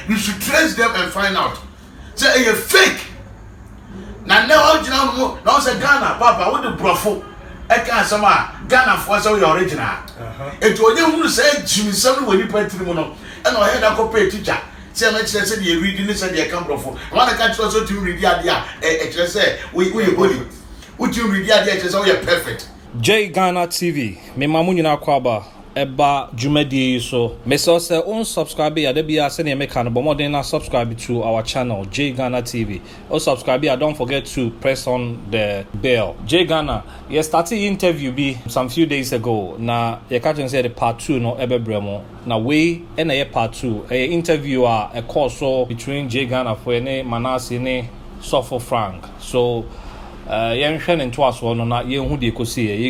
you should trace them and find out. Say a fake. Now original no say Ghana, Papa, what the brofo? I can't some Ghana for so your original. It was you who said Jimmy Sam when you pay to and I had a copy teacher. Say I said you reading this and you come brofo. One I can't also to read the idea. Say we holy. Would you read the idea? So you're perfect. J Ghana TV, me mamunyina kwaba eba jumedi so me so say on subscribe ya debia se ne make no more than subscribe to our channel J Ghana TV. O subscribe ya, don't forget to press on the bell. J Ghana, you started interview be some few days ago. Na you catch say the part 2 no ebebremo. Na we na ye part 2 a interview a course so between J Ghana for ne Manase ne Sofo Frank. So you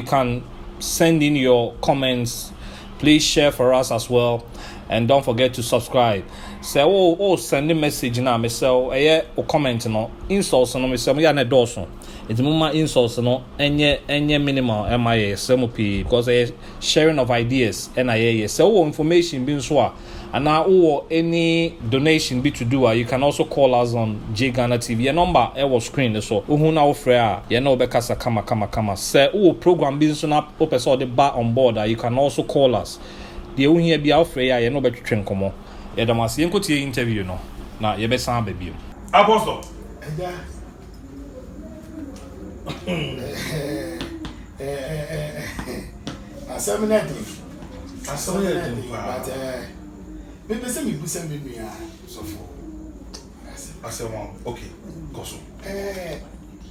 can send in your comments. Please share for us as well, and don't forget to subscribe. Say send a message now. Me say or comment no insults no. Me say me na doso. It's mama insults no. Any minimal MIA SMOP because sharing of ideas NIA. So information being so. And now, any donation be to do, you can also call us on J Ghana TV. Your number was screen so. Now free, you know bekasa kama. Say program being so up so the bar on board. You can also call us. The here be out free, you know better train come on. You don't must see interview no. Now you better sound baby. Apostle. Maybe some people send me so for. I said, well, okay, go so. It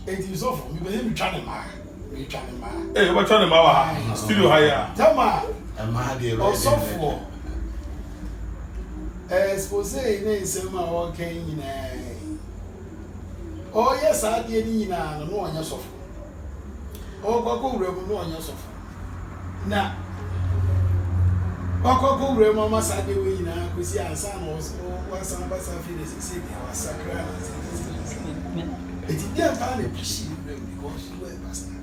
is awful. Me trying ma. Hey, what trying ma? Studio higher. Tama. And my dear, also for. Suppose ne sema okay nyina. Oh yes, I did nyina no one so for. Oh go rebu no one so for. Na Oko remo masade we na kwesi ansa no wasan basa fi de sisi de wasakra. It dey fa na pishi because you were pastor.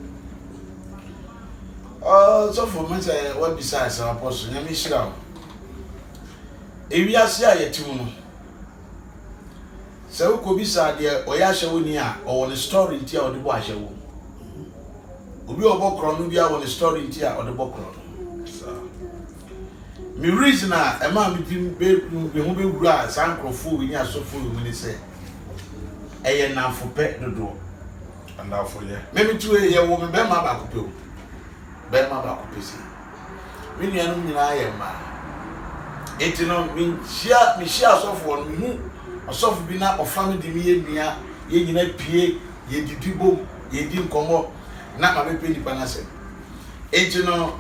So for me say what besides our apostle nyame shira. Ewi ase ayetim no. Se ko bisa de oya hye woni a o won story nti a o de bo ahye wo. Obi obokro no bia won story nti a o de bokro. Me reason a ma me dim be hu be wura sankrofo wi ni asofo wi ni se eye na fope dodo and for ye me tu ye wo me be ma ba ko pe o be ma ba ko pe si me nua no nyina ye ma enti no me shia asofo no hu asofo bi na ofam di me ye nua ye nyina pie ye didi bom ye di nkomo na ma be pe di pa na se enti no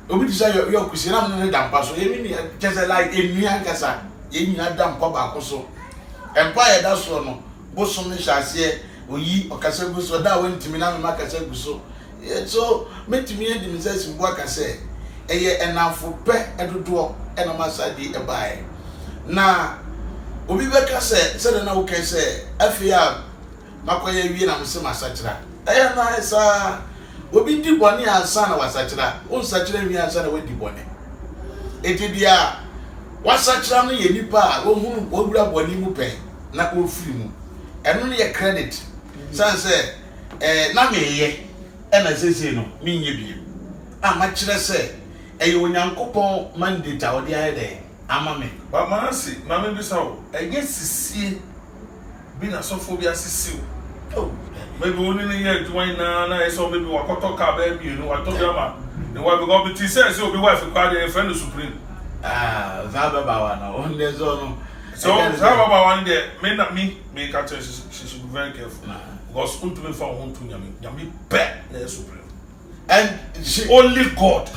obi say your kusi na me dampa so ye mi just like enua kasa ye nyina dampa ba ko so empa ye da so no boso me hyase oyi okasa gu so da wantimi na me makasa gu so so metimi edi me say simbo akasa eye enafo pe edodo ena masadi ebae na obi be kasa se na wo kasa afia makoye wi na me se masachira eye na esa obi di boni ansa na wasachira on sachira wi ansa na wadi boni etibia wasachira no ye nipa a wo hunu wura boni mu pen na ko firi mu eno ne ye credit san se na meye ena sese no mi nye bi ma kire se eye onyankopon mandate a odi ayede ama me ba manasi na me bisa wo eye sisie bi na sofo bi asisiw oh maybe only in here to wine na so maybe wakoto ka ba bi no wato drama the wife go be ti say obi wife kwa dey friend supreme za baba wa na on dey zo no so za baba one day me catch she should be very careful because ultimately for home to nyame bet na supreme and only God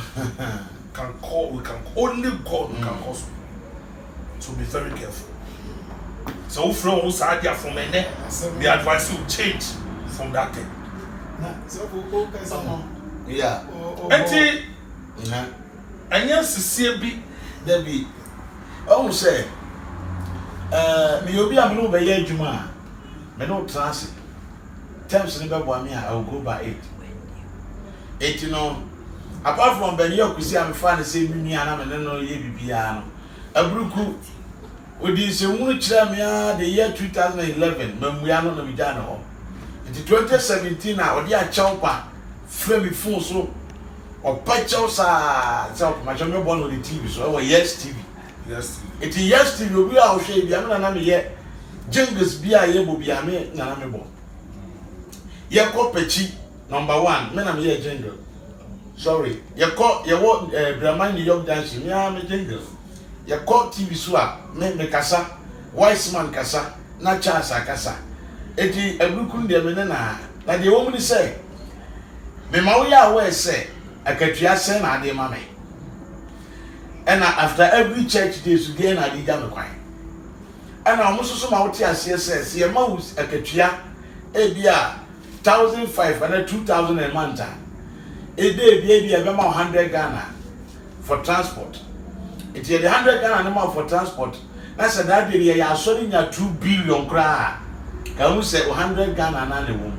can call only God can call supreme. So be very careful. So from Sadia from ene the advice will change from that thing. So for person yeah enti anya sisi bi there be oh say me obi am no be ye adwuma me no transit terms ni be bo me I will go by 8 you know apart from ben yo kusi am fan say mi nua na me no ye bibia no abruku odi se munu kyerɛ me a the year 2011 mamuya no na me gya no in 2017 na odi a kyɛw pa frɛ me phone so ɔpa kyɛw saa sɛ ma kyɛw me bɔ no the TV so ɛwɔ Yes TV. Yes. It is Yes TV obi a ɔhwɛ bi amena na me yɛ jingles bi a yɛ bo bi a me na me bɔ yɛ kɔ pechi number 1 me na me yɛ jingle sorry yɛ kɔ yɛ wɔ Brahman New York dance me a me jingle yɛ kɔ TV so a me kasa Wise Man kasa na Charles akasa eti abrukun de me na de wo mu ni sɛ me ma wo yɛ a wo sɛ akatua sɛ na ade ma me and after every church day so get na ade ga me kwan and amo so ma wo te ase sɛ se ma wo akatua e bia 1,500 and 2,000 a month e dey bia be ma 100 Ghana for transport it is the 100 Ghana no more for transport na say that day ya asori nya 2 billion kra ka mu say 100 Ghana na le wo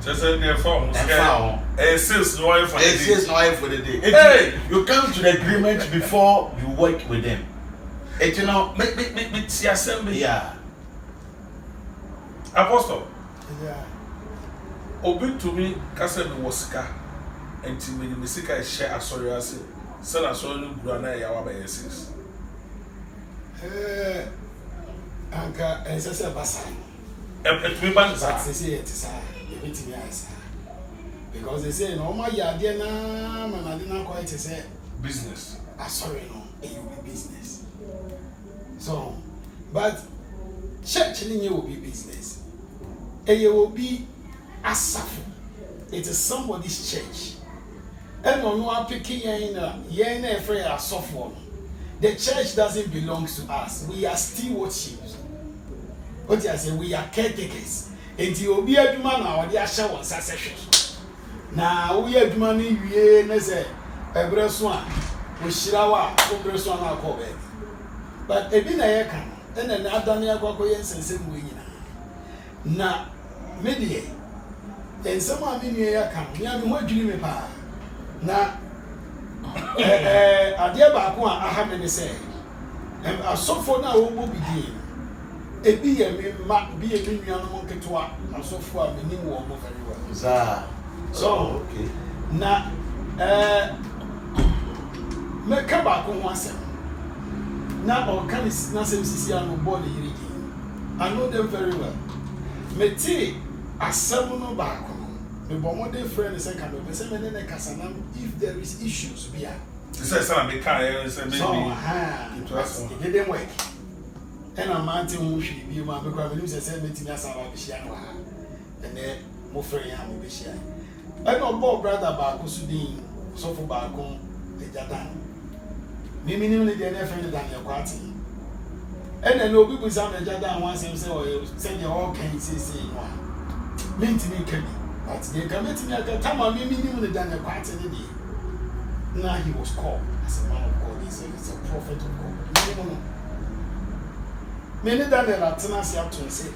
just say for sales no oil for the day. Sales no oil for the day. Hey, you come to the agreement before you work with them. It you know me see assembly. Yeah. Apostle. Yeah. Obi to me kase me wasika enti me sika e share asori ase. Sell asori no gura na ya wa ba yeses. Anka ensese basa. Et me ban sa. Say it sa. Because they say no my yard na man I didn't quite say Business. Sorry no it will be business. So but church will be business. And you will be asafu. It is somebody's church. And no one picking in free asofo. The church doesn't belong to us. We are stewardships. What I say we are caretakers. Enti obi aduma na odi ahye won sasehwe na wo ye aduma ni wie na se ebreso a wo hirawa wo breso na akọ be but ebi na ye kan na na adane akọ ye nsensem wo nyina na medie ensem a me nue ye kan me am ho adwini me pa na ade ba ko a aha me ne se asofo na wo bo bidie ebi ye me ma bi ye me nua no nketewa asofo a me nim wo mo very well so okay na me ka ba ko ho asem na o kan na sem sisi anu bo le yiri gi I know them very well me ti asem no ba ko me bo mo dey friend say kan be say me ne kasa na if there is issues bia Say some me can say maybe it didn't work. And a mountain who should be my because I said meeting us about the Shian and then more free and be shy. I know Bob brother Bakusudin, so for Bakon, the Jadan. Minimally, they never friend than your party. And then no people sound the Jadan once and say your all can say one. Meant me can be, but they commit me at the time of me minimally than your party. Now he was called as a man of God, he's a prophet of God. Many that the Latinas have to say,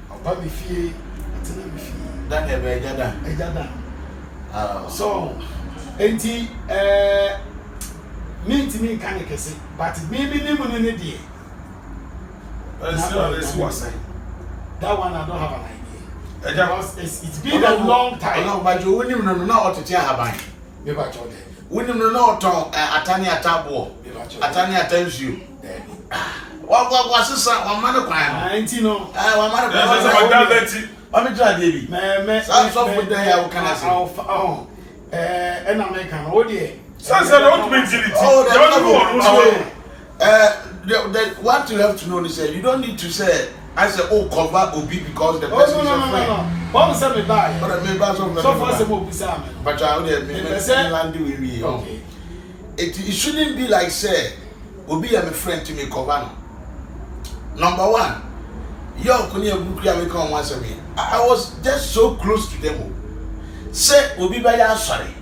I'll be fear, that never Jada. So, ain't he, mean to me, can I say, but maybe never in a day. That one I don't have an idea. Because it's been a long time. No, but you wouldn't even know what to tell her. Maybe I told them. Wouldn't know Atania Tabo, Atania tells you. What was this? One man of crime. 19. No, one man of crime. I'm a dry baby. I'm so good there. How can I say? Oh, and American. Oh, dear. Since I don't mean it. What you have to know is that you don't need to say. I said, oh, cover Obi because the person is a friend. What was that? But I mean, so far, some of the but I would have been okay. It shouldn't be like, say, Obi, I'm a friend to me, cover. Number one, yo, once a week. I was just so close to them. Say, Obi, by sorry.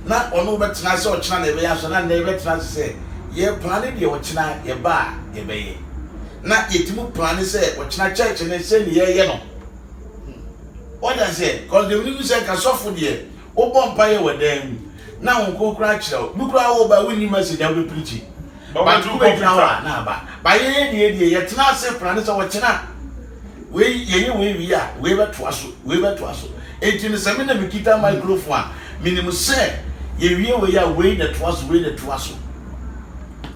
Not on over tonight, or China, and never say, ye planted your China, ye bar, ye bay. Na yetimu plan say what na church and say ye no. What I say because the people say ka sofo de o bompa ye we dem na won ko kra kire o bi kra wo ba woni message da we preach but you go now na ba ba ye ye tena se plan so wo kyena we ye we ya we beto aso enti se me na mikita microphone minimum say ye we ya we the to aso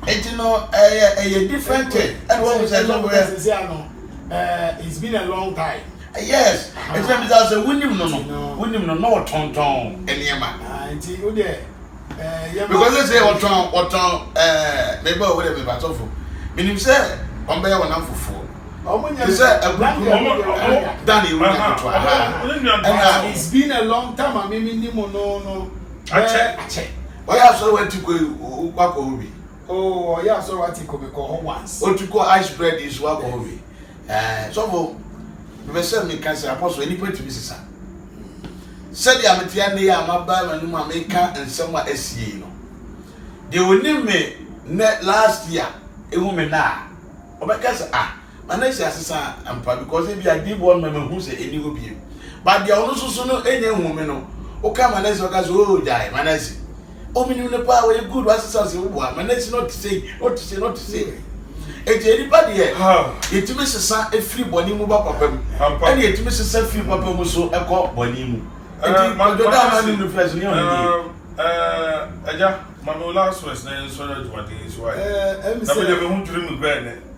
enti no different and what we say no it's been a long time. Yes, it's not that winning no tonton eniema. Enti o de because they say oton maybe o we be batofo. Minim say on be won amfofo. They say Danny it's been a long time. I mean no. Ache. Why you so went to go kwako obi? Oh, yeah, so what you could call once. O to go ice bread is wa ko obi. So me say me can say apostle any point to be sisa. Said ya metia ne ya maba manu ma meka ensem a asie no. De oni me last year ehu me na. Obeka say manage asesa ampa because if you did one mama who say any go be. But the ono so no enye hu me no. O ka manage o ka so o die manage. O minimum ne pa we good asesa say wo manage not to say. Anybody here? It means a free body move up. And it means a free papa so a cop body move. And the first my last was named so that what is why. I'm going to dream with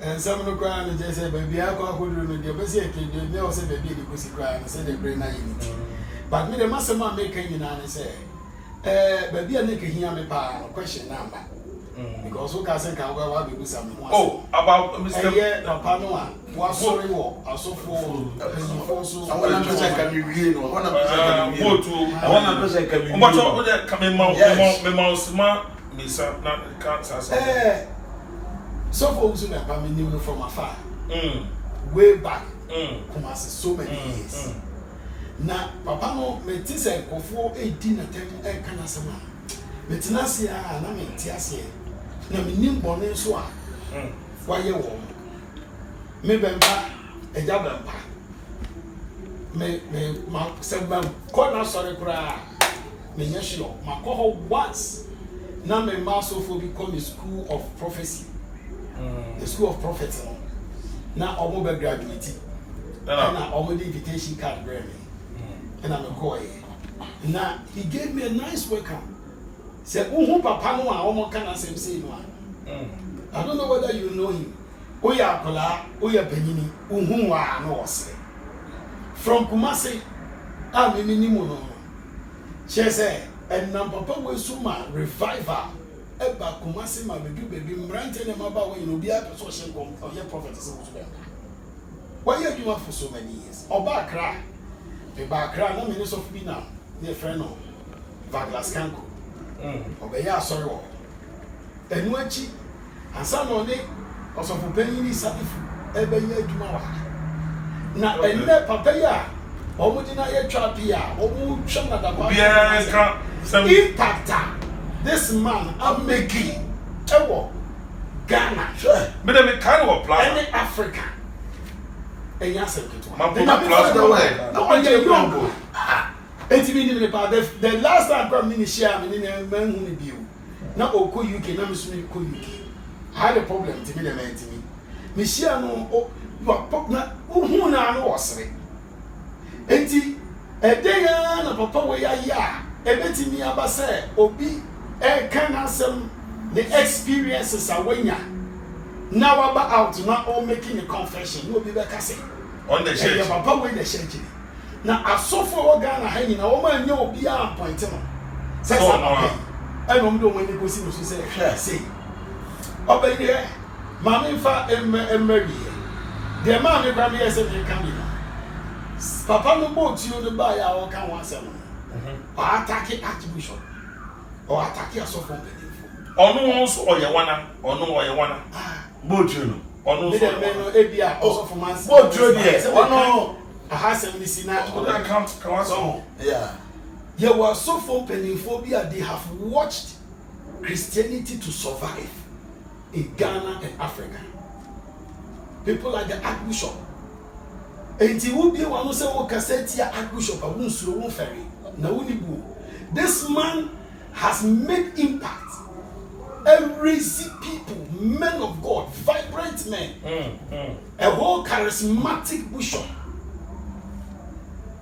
and some of the crowd and just say, baby, I can't hold you. Your best can never say, baby, the pussy cry and say, they bring that unity. But me, the master man making in and say, baby, I make a hear me pa question number. Because who can say can go be some about Mr. Yeah, Panoa, was sorry, also for so I want to say can be real, I want to say can be what that coming mouse, Missa, not cancer. So for who's that coming new from afar, way back, Kumasi so many years. Now, Papa no, me tisa for 18 attempts and canasama. Metinasia, and I mean Tiasia. Na me nim bone so a waye wo me bemba eja bemba me ma seba ko na sori kura me nyehyo makoho once na me maso for become the school of prophecy the school of prophets na omo be graduate na omo the invitation card bring me and I'm going na he gave me a nice welcome. Say, papa no a omo kana sem say no. I don't know whether you know him. Oya kola, oya penini, wa no ose. From Kumasi, me ni mo no. She say, and nam papa we suma revival. Eba Kumasi ma baby mrante ne maba we no bia person she kom oye prophet say wo so be. Why you do for so many years? Oba Accra. The Accra na me no so fi na. Ne friend no. Douglas Kanko. Obeya sorry wo enu achi ansa no ne osofu panini sabifu ebeya adwuma wa na enne papa ya omudina ye twapia omu twama da kwa impactor this man am making ewo Ghana me dem kind of plan any Africa enya seketwa plus the way no one you go the last time I come share me man who be you. Now Oko UK, now Miss Ko UK. I had a problem to me the man to me. Michelle no who na no was it. Enti a day na papa we ya ebeti mi abase obi can asem the experiences are when ya now about out now all making a confession no be back say on the church papa we the church. Na asofo Ghana ha nyina wo ma nya obi a point no say say I no do when go see no say obey ma me fa emeri de ma me kwa me say me kan bi papa no boat you the buy ya o kan wan say no attack archbishop or attack asofo onu so oye wana boat you no onu so no ebia asofo man boat you there onu ahasem ni sina that count so yeah there were so for peninophobia they have watched Christianity to survive in Ghana and Africa. People like the Archbishop and he will be one who say o cassette Archbishop won suro won ferry na woni bu this man has made impact Crazy people, men of God, vibrant men, a whole charismatic bishop.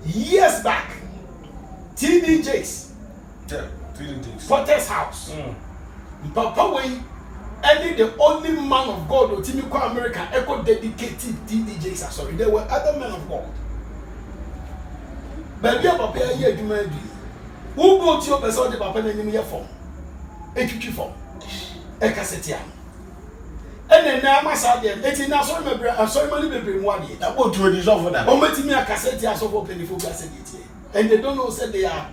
Years back, TD Jakes, Potter's house. Papa Wayne, and the only man of God or Timiko America echo dedicated TD Jakes. Sorry, there were other men of God. But we are Papa here, you may be. Who go to your person, the Papa name here for? A form. A cassette. And then now, my son, it's in our sorry, money baby, 1 year. About to resolve for that. Oh, met me a cassette as of open for cassette. And they don't know, said they are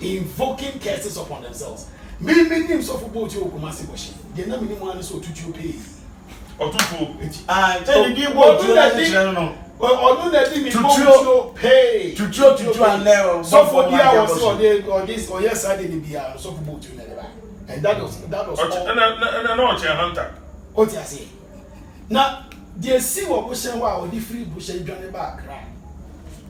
invoking curses upon themselves. Me names of about you, Kumasi Boshi. They never knew one so to you pay. Or to fool. I tell you, what do that? Or do that to pay. To and level. So for the hours or this or yes, I didn't be a so for both you. And that was all. And I know it's a hunter. What I say. Now, they see what was saying while the free bush and Johnny back, right?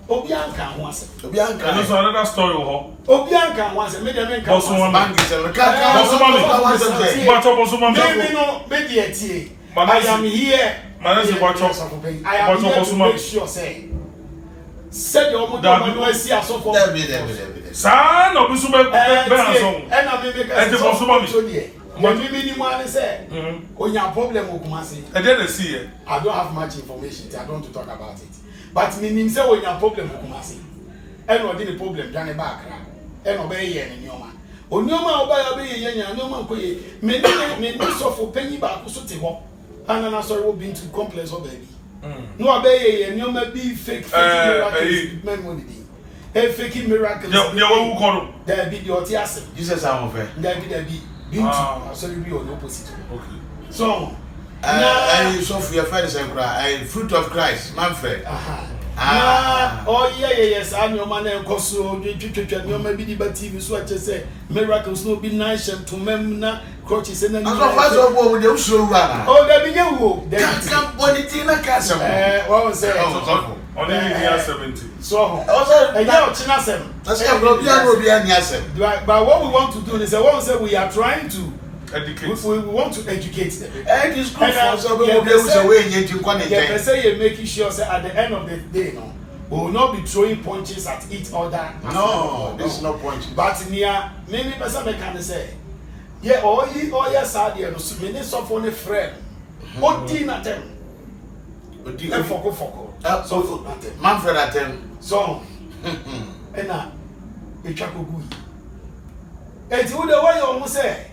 Obianka once. And there's another story. Obianka once and made a man come. I am here. I am here to make sure, say. Said your mother, I see us for Son of Busuma, and I may make a when you mean one say, when you have problem with Kumasi, I didn't see it. I don't have much information, I don't want to talk about it. But meaning say when you have problem with Kumasi, and what did the problem done back, and obey ye and your man. Onyoma obey ye and no man could me so for penny back to Sotiho, and I'm sorry, we've been to complex of baby. No obey ye and you may be fake memory. A fake miracle. There be the Otias. Jesus, I'm afraid. There be. So you be on opposite. Okay. So, and so for your friends and cry, fruit of Christ, Manfred. Oh, yes, I'm your man and Cosso, you may be the TV, so I just say miracles no be nice to memna, crutches and then. Oh, there be you. There come on it in a castle. What was that? Only in year 70. So, also, and now Chinasem. But what we want to do is, I want to say we are trying to educate. We want to educate them. It is good for some people to say you're making sure that at the end of the day, no, we will not be throwing punches at each other. No, this is not punches. But near many person can say, yeah, or yes, I did. So many suffer a friend. What did not them? Foko. So Manfred at them. So, and now, a chakugui. And you the way you almost say,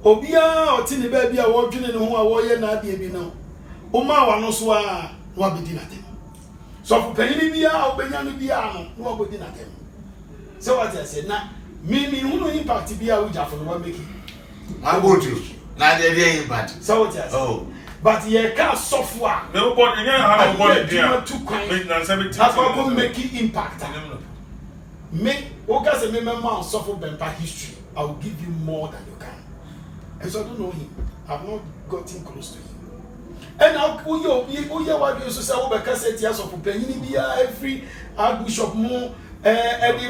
Obia or Tini baby are working in who are warrior not be now. Oma wanoswa, no be dinner them. So for penny be out, Benyan be out, no be dinner them. So what I said, now, me who no impact be out for the one making. I go to now the impact. So what I said. Oh. But ye can't software. No, but you have a body there. That's why we make it impact. Make Ogas a member suffer Bempa history. I will give you more than you can. And so I don't know him. I've not gotten close to him. And now, who you what you say over Cassette of Penny every Archbishop Mo, Eddie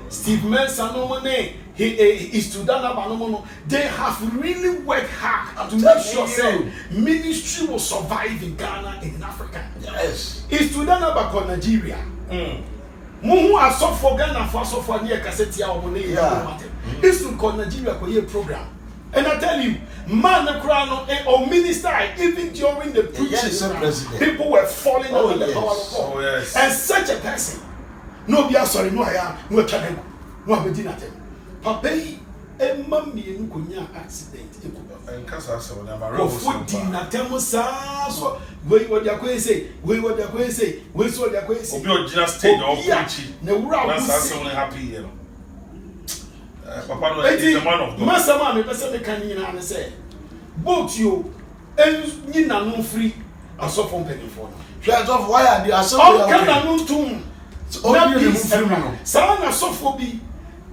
Steve Mensa, no money. He is to that. They have really worked hard to make sure that ministry will survive in Ghana and in Africa. Yes. It's to that about Nigeria. Muhu aso for Ghana for so for near cassette or money. It's to call Nigeria for a program. And I tell you, man the crown or minister, even during the preaching, people were falling under the power of God. And such a person, no be sorry, no I am, no channel, no be dinner. Papa, a mummy and Kunya accident. And Casa, so never dinner. Tell me, so wait what they're going to say, wait what they're going to say, wait what they're going to say. You're just staying or preaching. No, that's only happy, you know. Papa is a man of God. Master man, person can you say, both you and you are no free. I saw from penny for now. Why are they so? Can tomb. Sana Sophobi,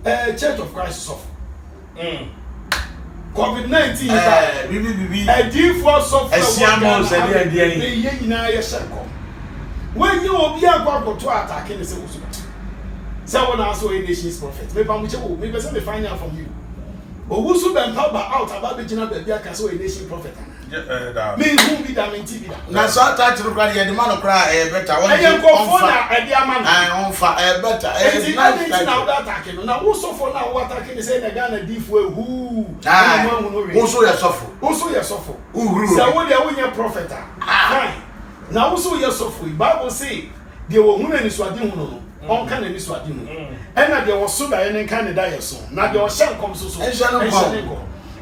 Church of Christ suffer. COVID-19, a default software. When you will be about to attack in the civil. Someone also a nation's prophet. Maybe I'm with you, maybe find out from you. Owusu bempa ba out about the general baby aka so a nation prophet. Me who be that mean TV. Na so title cry the man cry better one. I am go for na e dia man. I on fa better. It's not now that attacking. Now who so for now what attacking say na Ghana diff we who. Who so your suffer. Who so your suffer. Who say wo dia wo nya prophet. Fine. Now who so your suffer. Bible say they were hu na ni so ade hu no. On kan ni so ade hu. And na there was so that any kind of die so. Na there was shall come so.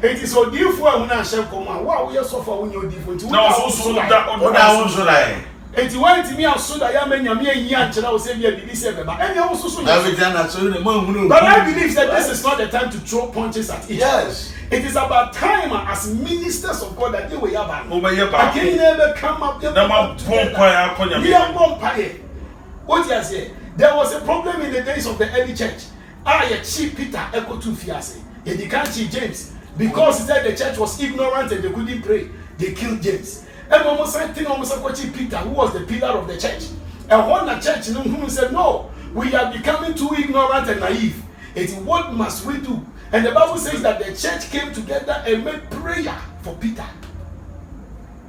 It is so different when I shall come out. Wow, you're so far when you're different. No, so that. It went to me and so that I mean, you're a young child, say, be and also so every time I saw the moon. But I believe that this is not the time to throw punches at each other. Yes. It is about time as ministers of God that they will have. I can never come up. What you say? There was a problem in the days of the early church. I cheap Peter, echo to Fiase. They can't cheat James. Because he said the church was ignorant and they couldn't pray, they killed James. And almost Peter, who was the pillar of the church. And when the church who said, no, we are becoming too ignorant and naive. It's what must we do? And the Bible says that the church came together and made prayer for Peter.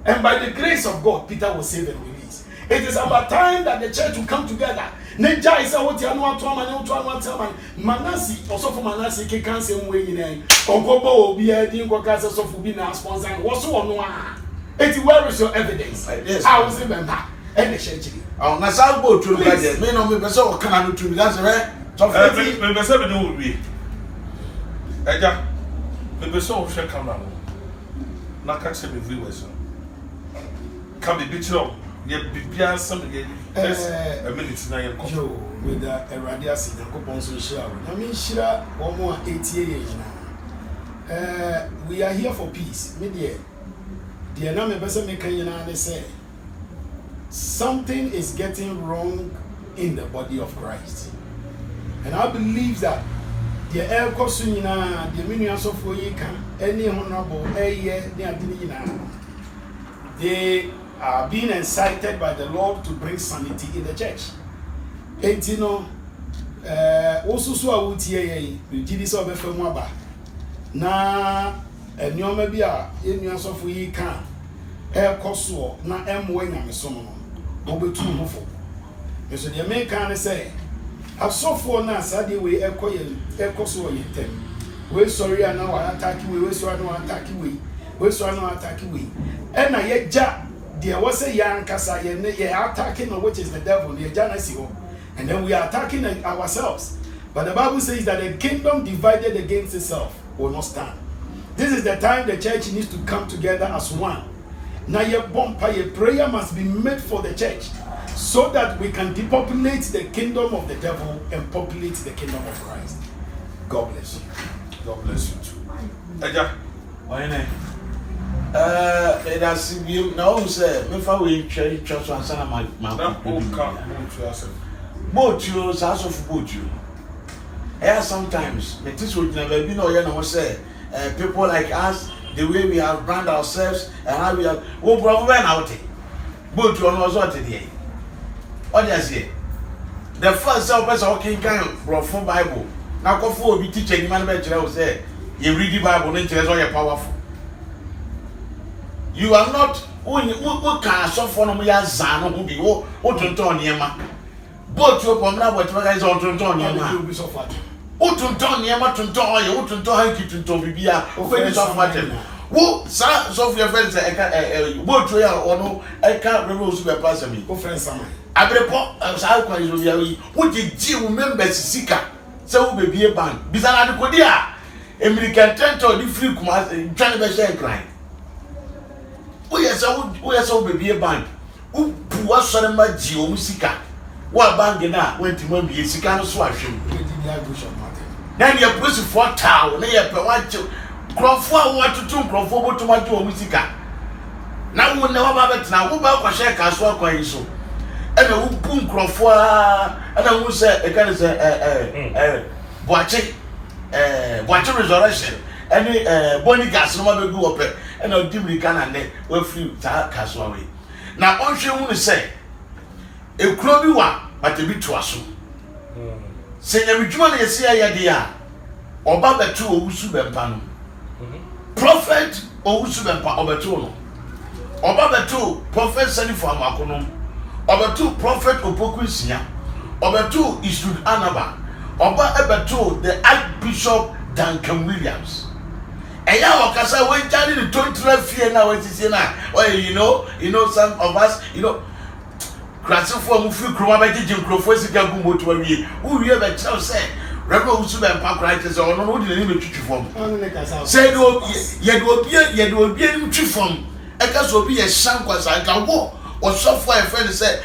And by the grace of God, Peter was saved and released. It is about time that the church will come together. Neja is what you want to Manasi, also for Manasi, can say way in Onkobo, be a dingo cast of Fubina sponsor. What's one? Where is your evidence? Yes, I was even back and the church. Oh, Nassau boat to the budget. Men on me, so can to that's right. So, maybe 7 would be. Eja, maybe so shall come down. Not catch him viewers. Can be beaten up. Yeah, some again. A minute now. Joe, with the Eradias in the Coupons show. I mean, Shira, 1 years now. We are here for peace. Media. The enemy person making they say something is getting wrong in the body of Christ. And I believe that the air cosina, the minions of Woyika, any honorable they are being incited by the Lord to bring sanity in the church. And you know, also so I would hear you did this over from Waba. Na and you may be a minions of Woyika, air cosso, na wing and so on. Over 2 months. So the American say, I saw for us, I did we echo so in them. We're sorry, I know I attack you, we're sorry, I know I attack you, we're sorry, I know I attack you. And I yet jack, there was a young Casa, and they are attacking, which is the devil, the Janasio, and then we are attacking ourselves. But the Bible says that a kingdom divided against itself will not stand. This is the time the church needs to come together as one. Now, your prayer must be made for the church so that we can depopulate the kingdom of the devil and populate the kingdom of Christ. God bless you. God bless you too. Eja, why not? It has been now say, before we church and son of my boat you, Sasso of boat you. Sometimes, it is what never been or you know, say, people like us. The way we have brand ourselves and how we have out both you know what today. What you say? The first person walking kind from Bible. Now go for be teaching man will say you read the Bible and tell you powerful. You are not who can suffer no ya zan who be what to turn yema. Both you from now what guys on to turn yema. Utunton niema tunton ye utunton hanki tunton bibia ofeni so fatem wo sa so for your friends botu ya ono eka rebe osu be pass me o friends am abrepo sa kwa izo bia wi wo ji wo members sika se wo bebie ban bisana de kodi a American tento di free kuma twan be share cry wo yesa wo bebie ban wo buwa sore ma ji o musika wa bangi na wenti mo bi sika no so ahwem then you push for town na you pe want crofo what to crofo botomato o musika na wo na wa ba betina wo ba kwa share kaso akwan so e na wo pun crofo a na wo se e kan se boache resurrection any boni gas no ma be gu ope e na dimri kana ne wa free ta kaso awe na onhwe hu ne se ekuro bi wa but e bi to aso. Say, every human is here, Oba betu owusu bempa no. Prophet owusu bempa obetu no. Oba betu prophet Senifo Amakono. Obetu prophet Opoku Sia. Obetu Isud Anaba. Oba ebetu the Archbishop Duncan Williams. Eya wakasa we jani the 20 fear na we sisi na. Oh, you know some of us, Krasifo mu fi kroma ba gigi nkrofo sika gu moto awie. Wo wie be tell say Reverend Usu bempa Christ say ono no de ni be twitwi fom. Say do ye do obi ni twitwi fom. E ka so obi ye shan kwasa nka wo osofo e friend say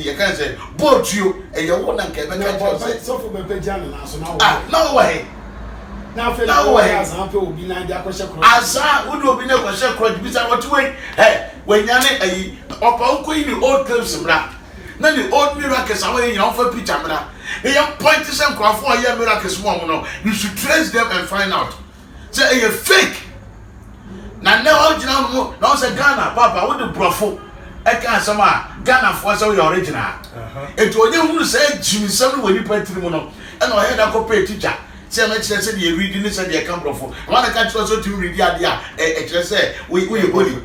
ye kan say boat you e ye wo na nka be ka say sofo be pe jana na so na wo. Ah, no way. Now feel like asa pe obi na dia kwese kro. Asa wo do obi na kwese kro bi say what way. When yane opa unko yi ni old claims mra. Na the old miracles away yan for picture mra. E yan point some crafo aye miracles mo no. You should trace them and find out. Say e fake. Na original mo na say Ghana papa wo the brofo. E kan sama Ghana for say your original. Eto onye hunu say jimisam no wani patiri mo no. E na o head akopay teacher. Say na kire say dey read ni say dey come brofo. One ka kire so to read ade a e kire say we holy.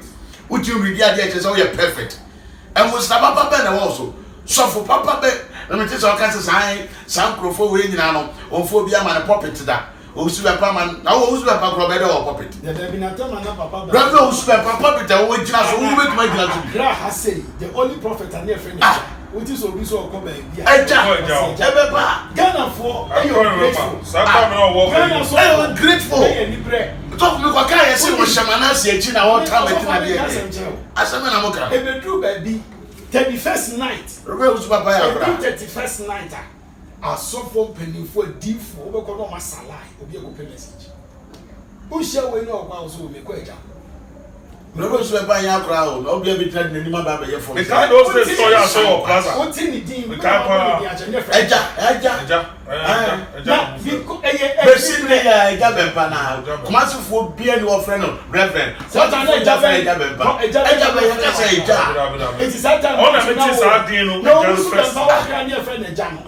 Would you read the idea so you're perfect? And was Papa Ben also. So for Papa Ben, let me tell you, I can't some crofo way in an or phobia man a puppet to that. Who's the man? Now who's the Papa or puppet? There have been a time and Papa. Brother, who's the puppet? I will just make my glass. Gra has said the only prophet and their friend. Which is so so come Ghana for I'm grateful. Talk me kwa kaya si mo shamanasi echi na what time etina dey. Asema na moka. E be true baby. 31st night. Rebe usu papa ya bra. 31st night. Asofo penifo difo obekọ no masalai obi e go pay message. Who share we no kwa so me ko eja. Rebe usu papa ya bra o. Obi e bi trade ni ma ba be ye for. The kind of say story so plaza. What in the din? Eja. Besin ya eja bempa na. Kumasifo bia ni wo friend no reverend. What an eja bempa. Eja be ya say eja. It is that time. All the meetings are deal no. No, bempa wa kra ni friend eja no.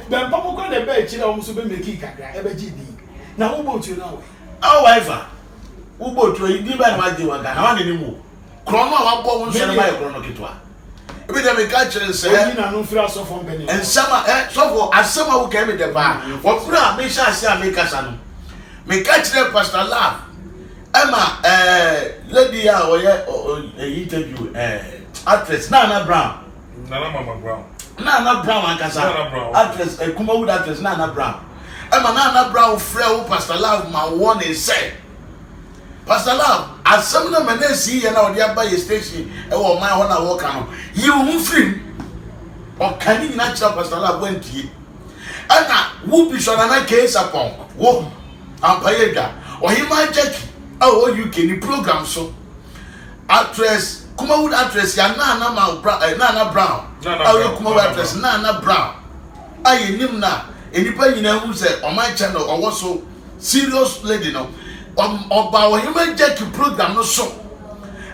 Bempa mo ko na be chira wo so be make kakra e be gidi. Na wo bo tu na we. Oh wife. Wo bo tu yi di ba na ma di wa ga. Na wa ni mu. Krono wa bo won so na ma e krono kitwa. Ebi dem ka kire se ni na no fira so fon beni. Ensama so for asema wo ka me de ba. Wo fira me sha ase me kasa no. Me ka kire Pastor Love. Emma lady ya wo ye interview actress Nana Brown. Mama Brown. Nana Brown ankasa. Actress Kumawood actress Nana Brown. Emma Nana Brown frɛ Pastor Love ma won e say. Pastor Love, asem na me na si ye na odi aba ye station e wo man ho na wo ka no. Yi hu film. O kan ni na kira Pastor Love wantie. Ana wo bi so na case upon. Wo ampayega. O hima Jackie. O UK ni program so. Actress Kumawood actress ya Nana Brown. O Kumawood actress Nana Brown. Aye nim na enipa nyina hu se o man channel o wo so serious lady no. Oba wo hima Jackie program no so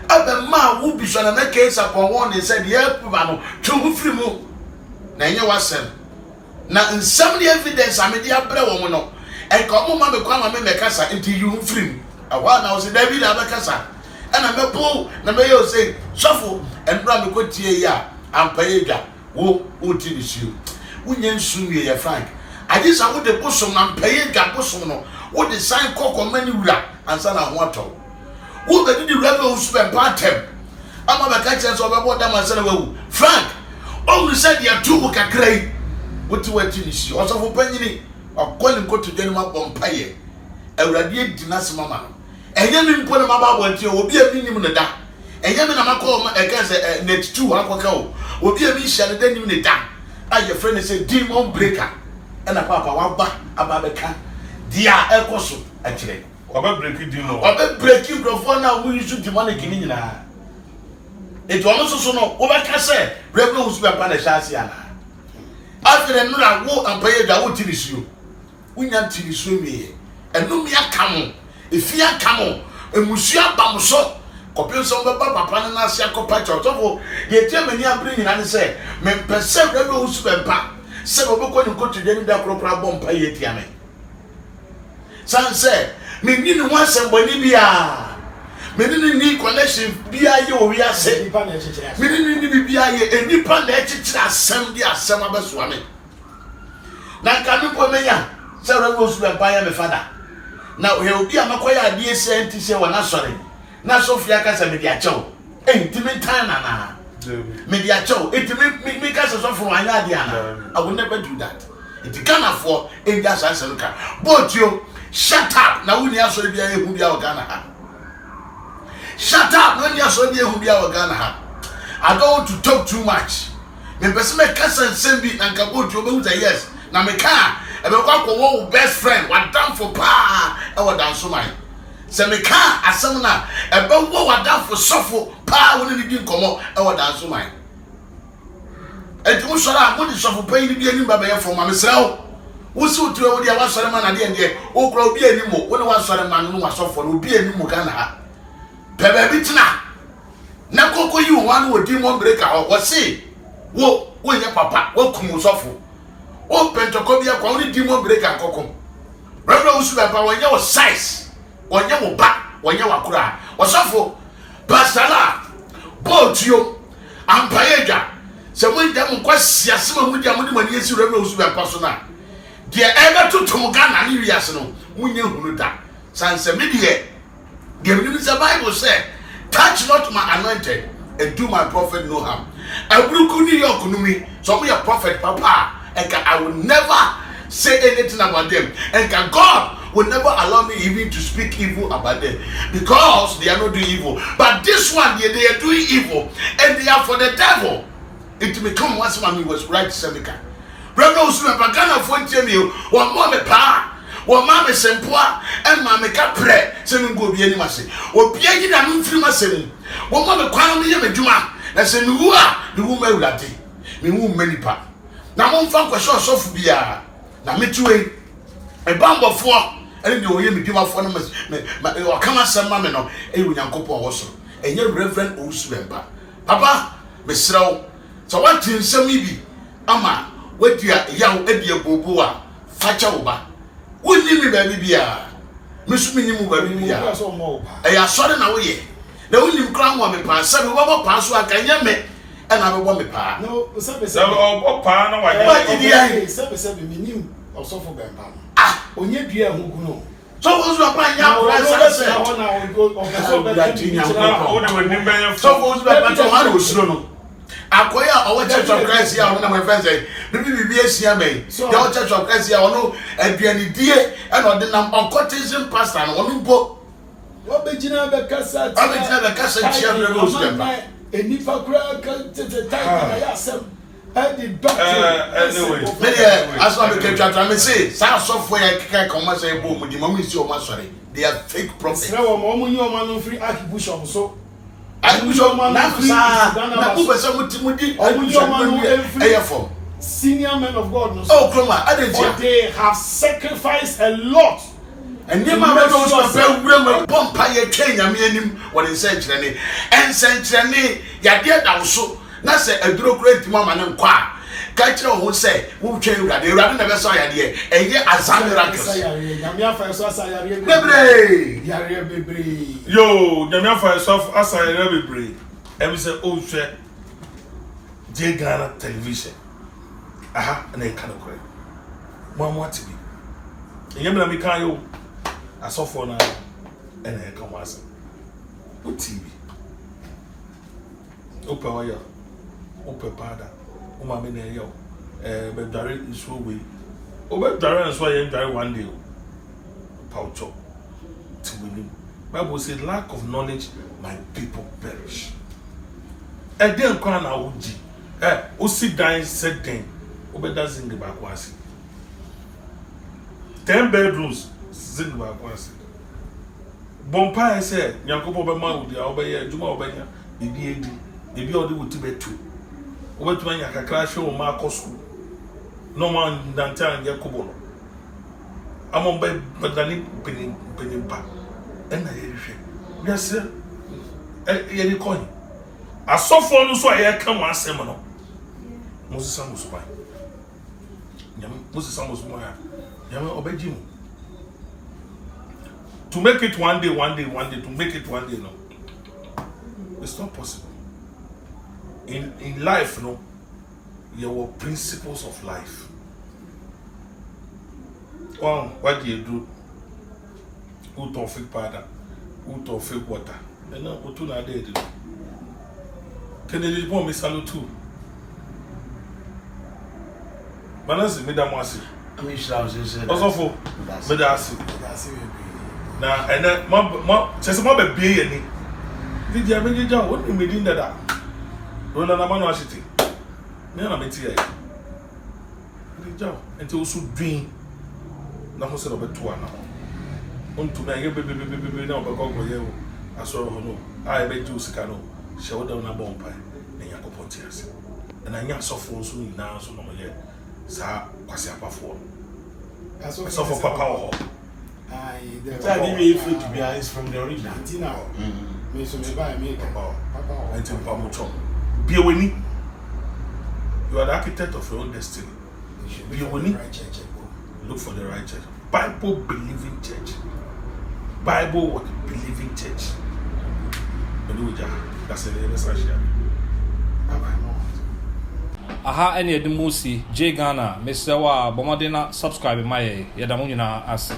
abe ma wo bi so na case upon one they said yeah no twu free mu na enye wasem na nsam the evidence amede abre wo no e ka mo ma me kwa ma me kasa nti you free awa na wo se David abekasa na me po na me yo say sofo enbra me ko tie ya ampaye dwa wo oti ni siu wunye nsu wie ya Frank agisa wo de bosom na ampaye dwa bosom no wo de sign kokko mani wura ansa na ho ato wo be di rebel super patem ama be ka kire so be bo dam ansa na wawu Frank o said ya tu kakrai woti wati ni si osofo panyini akwali nkoto dwani ma bompaye awurade edi na se mama no enye mi mpo na mababo antie obi a bi nim ne da enye mi na makọ ma e ka se net 2 akwaka o obi a bi hia ne da nim ne da aye friend say demon breaker na papa wa ba ababeka dia ekoso akire Oba break di no. Oba break microphone na we use demonic ni nyina. Eto ono so no wo be ka se rebel who super pan na chance ana. After no na wo ampaye da wo tinisuo. Unya tinisuo mi. Enu mi aka mo. Efi aka mo. Emusu aba mo so. Kopio so be papa na ase akopa chotofo. Ye tie mani abre nyina ne se me pese rebel who super pan. Se bo ko ni ko tudeni da kropra bompa ye tie me. Sanse, me ni no one somebody bia. Me ni connection bia ye o wi ase. nipa na echiche Me ni bia ye enipa na echiche asem di asem abeso ame. Na nka me po menya, se rewo su be pa ya me fada. Na o he obi amakoya ade ese enti se wona sore. Na Sofia ka se me dia chew. Enti tan na. Me dia chew. Enti me ka se so for anya ade ana. I will never do that. Enti Ghana for India Sanseluka. But you shut up. Na wuni asori bia ehu bia o Ghana ha. Shut up. Na wuni asori bia ehu bia o Ghana ha. I don't want to talk too much. Me person me ka sense bi na nka but you be say yes. Na me ka e be kwa wo best friend. What down for pa. E wo dan so man. Se me ka asem na e be wo wa dan for sofo pa woni ni di nkomo e wo dan so man. Enti mo sora mo di sofo pa ni bi ani ba be ye for ma me srew. Wo si otu e wo di a wa sore ma na de ende wo kura obi ani mo wo ne wa sore ma no wa sofo no obi ani mo Ghana ha. Pe ba bi tina. Na koko yi wo wan wo di mo breaker wo se wo nya papa wo kum sofo. O pentoko bia kwa oni di mo breaker kokom. Brother wo su ba pa wo nya wo size. Wonya wo ba, wonya wakura. Osofo pasala botio ampayega. Se mo nja mo kwasi asema mo nja mo di mani esi rewe osu be paso na. De ebe tutum Ghana ni wiase no, munye hunu da. Sanse me de me the Bible say, touch not my anointed and do my prophet no harm. Abruku ni yokunumi, so me a prophet papa, and I will never say anything about them. And God will never allow me even to speak evil about them because they are not doing evil. But this one, they are doing evil and they are for the devil. It may come once mommy was right Semika. Brother Usman Pagana Fontemio, one moment pa, one mamma sempoa, and mamma capre, sending go be any massy, or be a influence. One moment crown me a juma, and say, you are the woman that day. Me womb many pa. Now, one funk was so for be a. Now, me too, a bumble for. And you hear me give up for them. Come on, some mamma, no, a Yankopo also. And your Reverend Uswemba. Papa, Miss Row. So what in some maybe? Ama, what you are young Eddie Boboa, Fachaoba. Would you baby be a Miss Minimum baby? I are sorry away. The only crown woman pass, 7 pass, I can yame, and I will want me pa. No, 7 pa, no, I 7 minimum or so for Bamba. Onye bia hu kuno so wo so pa nya press say na go so wo so pa to ma do suro no akoya owo church of Christ ya na my friend say bibi asia me the church of Christ ya ono aduani die e no de nam occultism pastor no ono bo wo begina be kasa chia bre go so pa enifa kura ka tete type na ya asem anyway, as I became me say, some software can come and say, boom, the moment you are sorry. They are fake prophets. Now, I'm on free Archbishop, so Archbishop, senior men of God. Oh, Chroma, I didn't they have sacrificed a lot. And you might know Pompire Kenya, meaning what is century and century, Yadia also. Na say a great mama and kwa catcher who say who change that they rather never saw idea and yet as a miracle. Yo, Jamia for yourself as I never break. And we say, oh, share J Ghana television. Aha, and they can't cry. One more to be. And you may can you I saw for now and I come was what TV. Open wire. Open pada, mama me yo, be dare nso we. Obe dare nso ye dare one day. Paucho. To win. Bible says lack of knowledge my people perish. E den kwa na oji. O sit down said den. Obe da zing ba kwasi. 10 bedrooms zing ba kwasi. Bompa e say Nyankopɔ be ma odi a obe ye adwuma obenya ebi edi. Ebi odi wuti betu. Obetuma nya kakra hwe wo ma akoso no man dantan ye kobo no amon be badani penimpa ena ye hwe wiase ye ni koyi asofo no so ye ka mo asem no Moses Samusuba nyam Moses Samusuba nyam obeji mu to make it one day, to make it one day, no. It's not possible. In life, no, there were principles of life. What do you do? Who to fake powder? Who to fake water? And now, what do I do? Kennedy Bomb is salute too. Manasi, Madam Wasi. I mean, she was Also for Medasi. Now, and then, says my baby, and did you have any job? What do you mean that? Roland Amano City. Nana Metia. The job until so dream. Now, said about 2 hours. On to my baby now, but go I saw no. I bet you Sicano. Show down a bomb pie. And Yacopontias. And I am so full soon now, so no yet. Sa Quasiapa for. I saw for Papa. I didn't feel to be honest from the original. Now, me so me buy me Papa. Until Pamucho. Be a winning. You are the architect of your own destiny. Be a winning. Look for the right church. Bible believing church. Bible what believing church. That's the message. Aha, any of the Musi, J Ghana, Mr. Wa, Bomodina, subscribe my Yadamunina as.